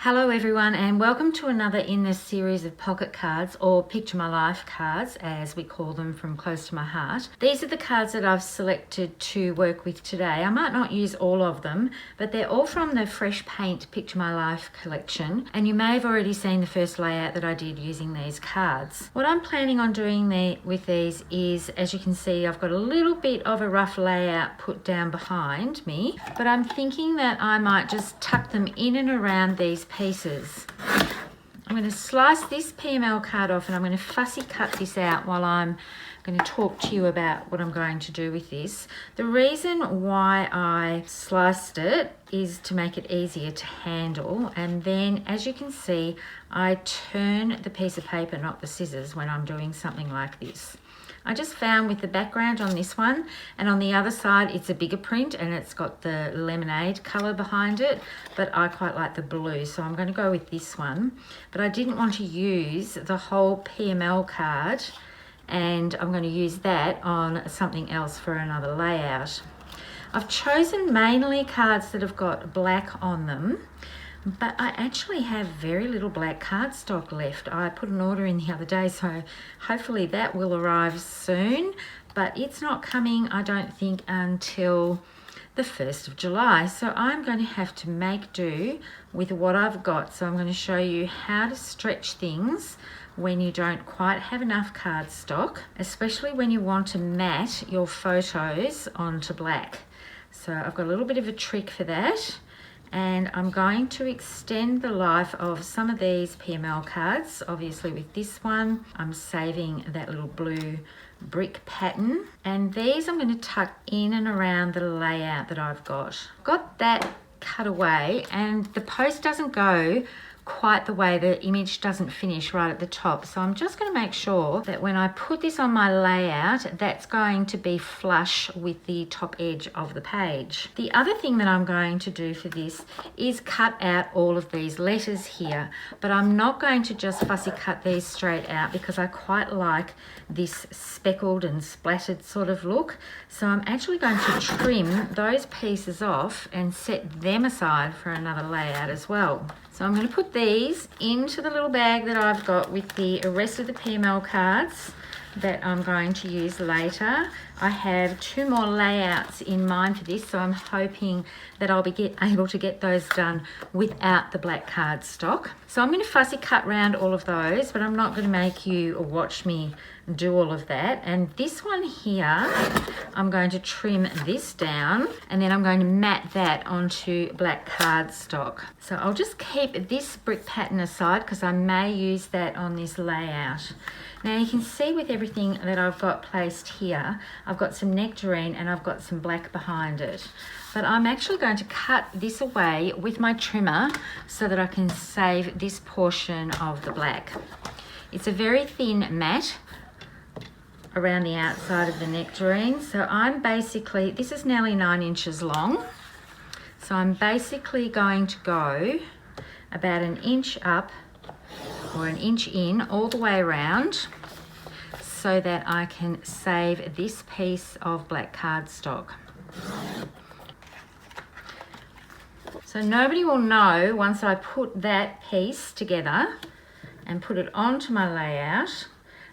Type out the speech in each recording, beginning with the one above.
Hello everyone, and welcome to another in this series of pocket cards, or Picture My Life cards as we call them from close to my heart. These are the cards that I've selected to work with today. I might not use all of them, but they're all from the Fresh Paint Picture My Life collection, and you may have already seen the first layout that I did using these cards. What I'm planning on doing with these is, as you can see, I've got a little bit of a rough layout put down behind me, but I'm thinking that I might just tuck them in and around these pieces. I'm going to slice this PML card off and I'm going to fussy cut this out while I'm going to talk to you about what I'm going to do with this. The reason why I sliced it is to make it easier to handle, and then as you can see I turn the piece of paper, not the scissors, when I'm doing something like this. I just found with the background on this one and on the other side it's a bigger print and it's got the lemonade colour behind it, but I quite like the blue, so I'm going to go with this one. But I didn't want to use the whole PML card, and I'm going to use that on something else for another layout. I've chosen mainly cards that have got black on them, but I actually have very little black cardstock left. I put an order in the other day, so hopefully that will arrive soon, but it's not coming, I don't think, until the 1st of July. So I'm going to have to make do with what I've got. So I'm going to show you how to stretch things when you don't quite have enough cardstock, especially when you want to mat your photos onto black. So I've got a little bit of a trick for that. And I'm going to extend the life of some of these PML cards. Obviously with this one, I'm saving that little blue brick pattern. And these I'm going to tuck in and around the layout that I've got. Got that cut away, and the post doesn't go quite the way, the image doesn't finish right at the top. So I'm just going to make sure that when I put this on my layout, that's going to be flush with the top edge of the page. The other thing that I'm going to do for this is cut out all of these letters here, but I'm not going to just fussy cut these straight out because I quite like this speckled and splattered sort of look. So I'm actually going to trim those pieces off and set them aside for another layout as well. So I'm going to put these into the little bag that I've got with the rest of the PML cards that I'm going to use later. I have 2 more layouts in mind for this, so I'm hoping that I'll be able to get those done without the black cardstock. So I'm going to fussy cut round all of those, but I'm not going to make you watch me do all of that. And this one here, I'm going to trim this down and then I'm going to mat that onto black cardstock. So I'll just keep this brick pattern aside because I may use that on this layout. Now you can see with everything that I've got placed here, I've got some nectarine and I've got some black behind it. But I'm actually going to cut this away with my trimmer so that I can save this portion of the black. It's a very thin mat around the outside of the nectarine. So I'm basically, this is nearly 9 inches long. So I'm basically going to go about 1 inch up or 1 inch in all the way around so that I can save this piece of black cardstock. So nobody will know once I put that piece together and put it onto my layout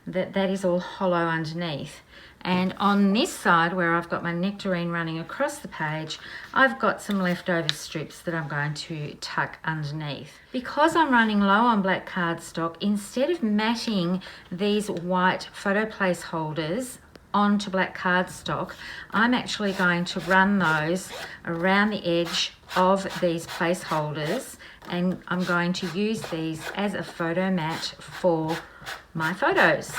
that that is all hollow underneath. And on this side where I've got my nectarine running across the page, I've got some leftover strips that I'm going to tuck underneath. Because I'm running low on black cardstock, instead of matting these white photo placeholders onto black cardstock, I'm actually going to run those around the edge of these placeholders, and I'm going to use these as a photo mat for my photos.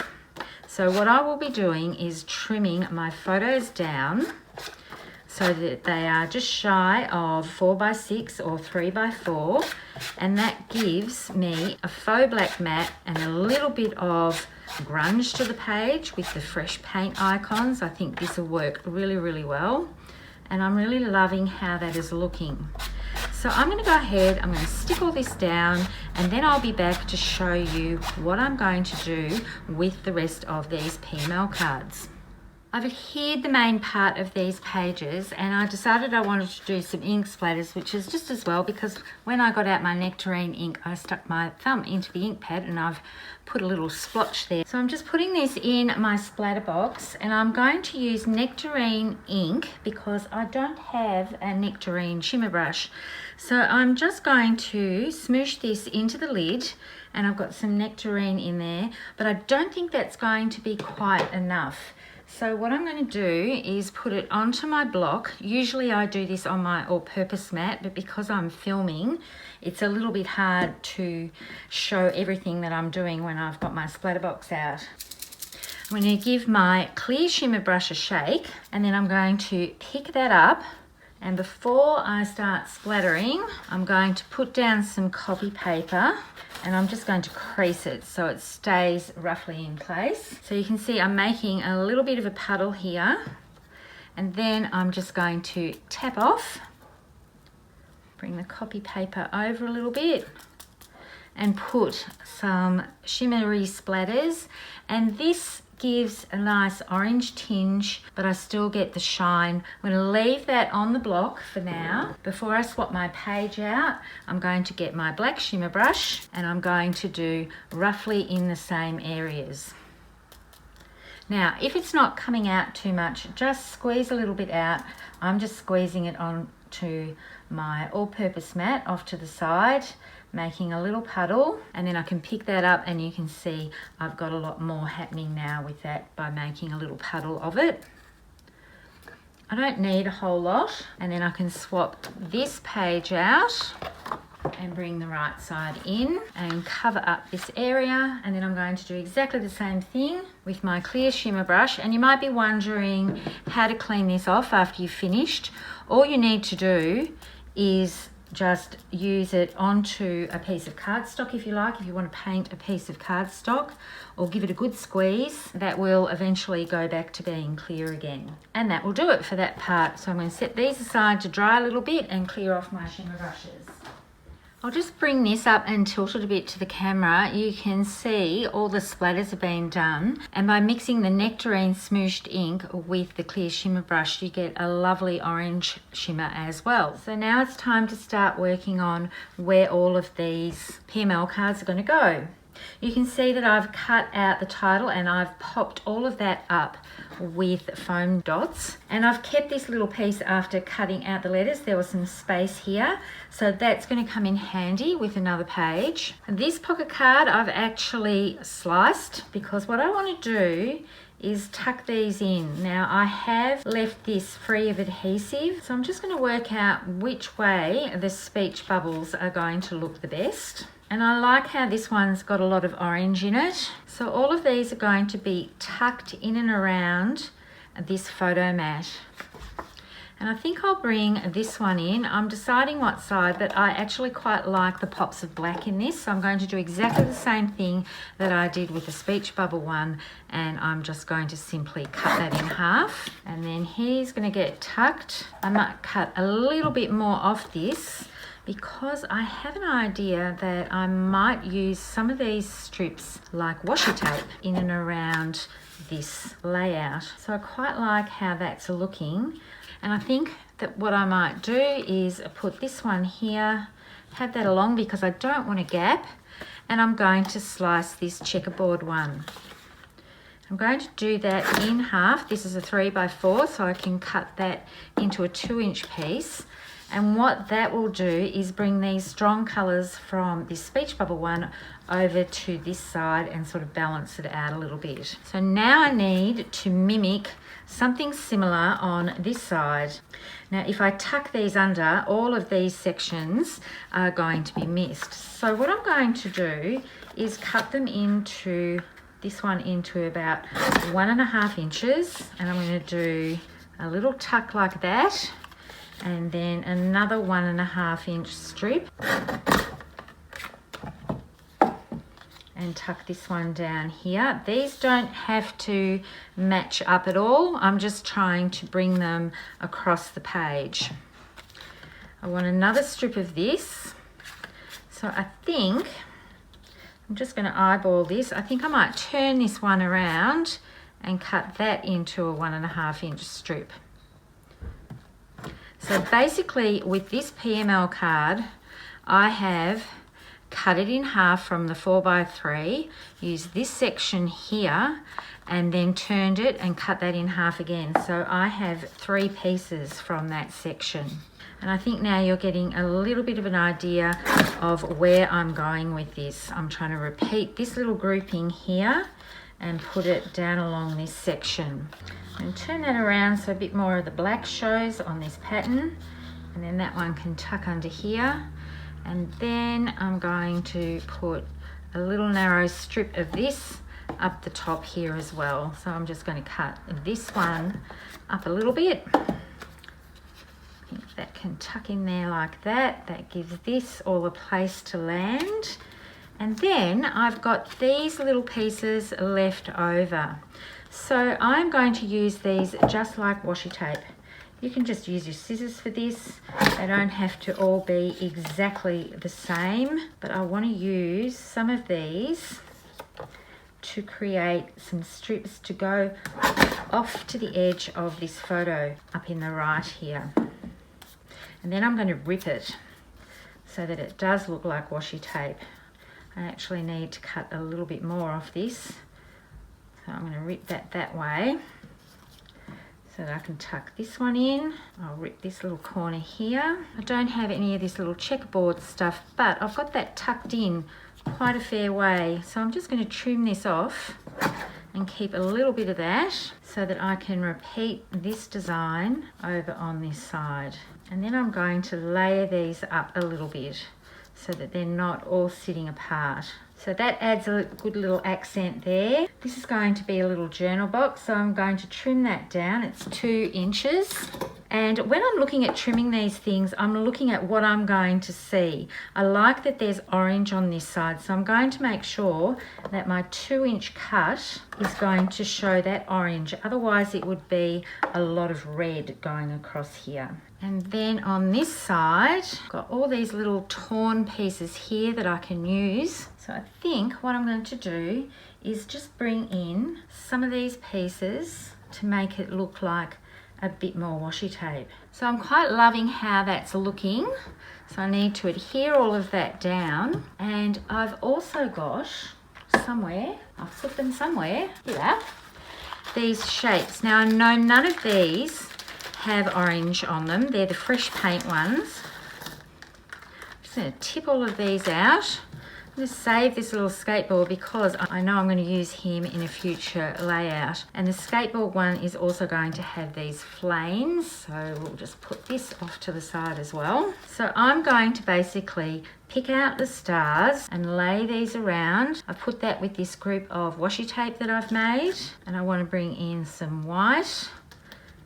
So what I will be doing is trimming my photos down so that they are just shy of 4x6 or 3x4, and that gives me a faux black mat and a little bit of grunge to the page with the fresh paint icons. I think this will work really, really well, and I'm really loving how that is looking. So I'm going to go ahead, I'm going to stick all this down, and then I'll be back to show you what I'm going to do with the rest of these PML cards. I've adhered the main part of these pages, and I decided I wanted to do some ink splatters, which is just as well because when I got out my nectarine ink, I stuck my thumb into the ink pad and I've put a little splotch there. So I'm just putting this in my splatter box, and I'm going to use nectarine ink because I don't have a nectarine shimmer brush. So I'm just going to smoosh this into the lid, and I've got some nectarine in there, but I don't think that's going to be quite enough. So what I'm going to do is put it onto my block. Usually I do this on my all-purpose mat, but because I'm filming, it's a little bit hard to show everything that I'm doing when I've got my splatter box out. I'm going to give my clear shimmer brush a shake, and then I'm going to pick that up. And before I start splattering, I'm going to put down some copy paper, and I'm just going to crease it so it stays roughly in place. So you can see I'm making a little bit of a puddle here, and then I'm just going to tap off, bring the copy paper over a little bit, and put some shimmery splatters. And this gives a nice orange tinge, but I still get the shine. I'm going to leave that on the block for now. Before I swap my page out, I'm going to get my black shimmer brush, and I'm going to do roughly in the same areas. Now, if it's not coming out too much, just squeeze a little bit out. I'm just squeezing it onto my all-purpose mat off to the side, making a little puddle, and then I can pick that up, and you can see I've got a lot more happening now with that by making a little puddle of it. I don't need a whole lot, and then I can swap this page out and bring the right side in and cover up this area, and then I'm going to do exactly the same thing with my clear shimmer brush. And you might be wondering how to clean this off after you've finished. All you need to do is just use it onto a piece of cardstock if you like, if you want to paint a piece of cardstock, or give it a good squeeze. That will eventually go back to being clear again. And that will do it for that part. So I'm going to set these aside to dry a little bit and clear off my shimmer brushes. I'll just bring this up and tilt it a bit to the camera. You can see all the splatters have been done, and by mixing the nectarine smooshed ink with the clear shimmer brush, you get a lovely orange shimmer as well. So now it's time to start working on where all of these PML cards are going to go. You can see that I've cut out the title and I've popped all of that up with foam dots, and I've kept this little piece after cutting out the letters. There was some space here, so that's going to come in handy with another page. And this pocket card I've actually sliced because what I want to do is tuck these in. Now I have left this free of adhesive, so I'm just going to work out which way the speech bubbles are going to look the best. And I like how this one's got a lot of orange in it. So all of these are going to be tucked in and around this photo mat. And I think I'll bring this one in. I'm deciding what side, but I actually quite like the pops of black in this. So I'm going to do exactly the same thing that I did with the speech bubble one, and I'm just going to simply cut that in half. And then he's going to get tucked. I might cut a little bit more off this, because I have an idea that I might use some of these strips like washi tape in and around this layout. So I quite like how that's looking. And I think that what I might do is put this one here, have that along because I don't want a gap, and I'm going to slice this checkerboard one. I'm going to do that in half. This is a 3x4, so I can cut that into a 2-inch piece. And what that will do is bring these strong colours from this speech bubble one over to this side and sort of balance it out a little bit. So now I need to mimic something similar on this side. Now if I tuck these under, all of these sections are going to be missed. So what I'm going to do is cut them into, this one into about 1.5 inches, and I'm going to do a little tuck like that, and then another 1.5 inch strip, and tuck this one down here. These don't have to match up at all. I'm just trying to bring them across the page. I want another strip of this. So I think I'm just going to eyeball this. I think I might turn this one around and cut that into a 1.5 inch strip. So basically with this PML card, I have cut it in half from the 4x3, used this section here, and then turned it and cut that in half again. So I have 3 pieces from that section. And I think now you're getting a little bit of an idea of where I'm going with this. I'm trying to repeat this little grouping here and put it down along this section. And turn that around so a bit more of the black shows on this pattern. And then that one can tuck under here. And then I'm going to put a little narrow strip of this up the top here as well. So I'm just going to cut this one up a little bit. I think that can tuck in there like that. That gives this all a place to land. And then I've got these little pieces left over. So I'm going to use these just like washi tape. You can just use your scissors for this. They don't have to all be exactly the same, but I want to use some of these to create some strips to go off to the edge of this photo up in the right here. And then I'm going to rip it so that it does look like washi tape. I actually need to cut a little bit more off this. So I'm going to rip that way so that I can tuck this one in. I'll rip this little corner here. I don't have any of this little checkerboard stuff, but I've got that tucked in quite a fair way. So I'm just going to trim this off and keep a little bit of that so that I can repeat this design over on this side. And then I'm going to layer these up a little bit so that they're not all sitting apart. So that adds a good little accent there. This is going to be a little journal box, so I'm going to trim that down. It's 2 inches. And when I'm looking at trimming these things, I'm looking at what I'm going to see. I like that there's orange on this side, so I'm going to make sure that my 2-inch cut is going to show that orange. Otherwise it would be a lot of red going across here. And then on this side, I've got all these little torn pieces here that I can use. So I think what I'm going to do is just bring in some of these pieces to make it look like a bit more washi tape. So I'm quite loving how that's looking. So I need to adhere all of that down. And I've also got somewhere, I've put them somewhere, here, these shapes. Now I know none of these have orange on them. They're the Fresh Paint ones. I'm just going to tip all of these out. I'm going to save this little skateboard because I know I'm going to use him in a future layout. And the skateboard one is also going to have these flames. So we'll just put this off to the side as well. So I'm going to basically pick out the stars and lay these around. I put that with this group of washi tape that I've made. And I want to bring in some white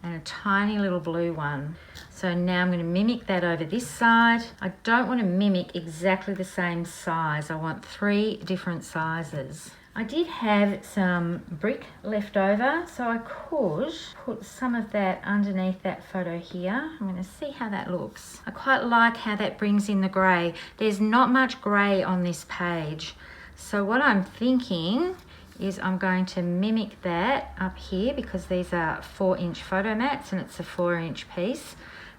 and a tiny little blue one. So now I'm going to mimic that over this side. I don't want to mimic exactly the same size. I want 3 different sizes. I did have some brick left over, so I could put some of that underneath that photo here. I'm going to see how that looks. I quite like how that brings in the grey. There's not much grey on this page. So what I'm thinking is I'm going to mimic that up here because these are 4-inch photo mats and it's a 4-inch piece.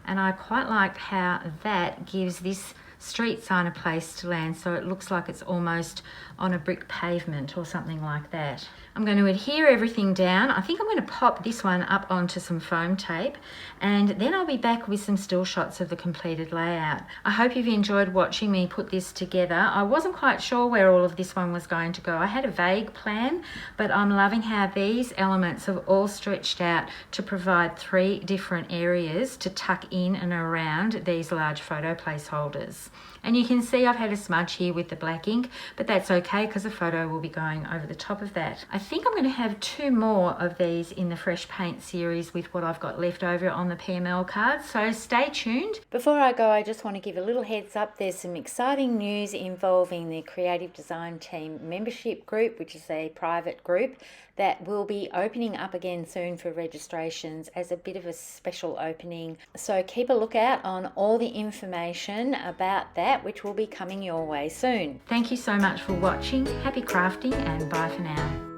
And I quite like how that gives this street sign a place to land, so it looks like it's almost on a brick pavement or something like that. I'm going to adhere everything down. I think I'm going to pop this one up onto some foam tape, and then I'll be back with some still shots of the completed layout. I hope you've enjoyed watching me put this together. I wasn't quite sure where all of this one was going to go. I had a vague plan, but I'm loving how these elements have all stretched out to provide 3 different areas to tuck in and around these large photo placeholders. And you can see I've had a smudge here with the black ink, but that's okay because the photo will be going over the top of that. I think I'm going to have 2 more of these in the Fresh Paint series with what I've got left over on the PML cards, so stay tuned. Before I go, I just want to give a little heads up. There's some exciting news involving the Creative Design Team membership group, which is a private group that will be opening up again soon for registrations as a bit of a special opening. So keep a lookout on all the information about that, which will be coming your way soon. Thank you so much for watching. Happy crafting and bye for now.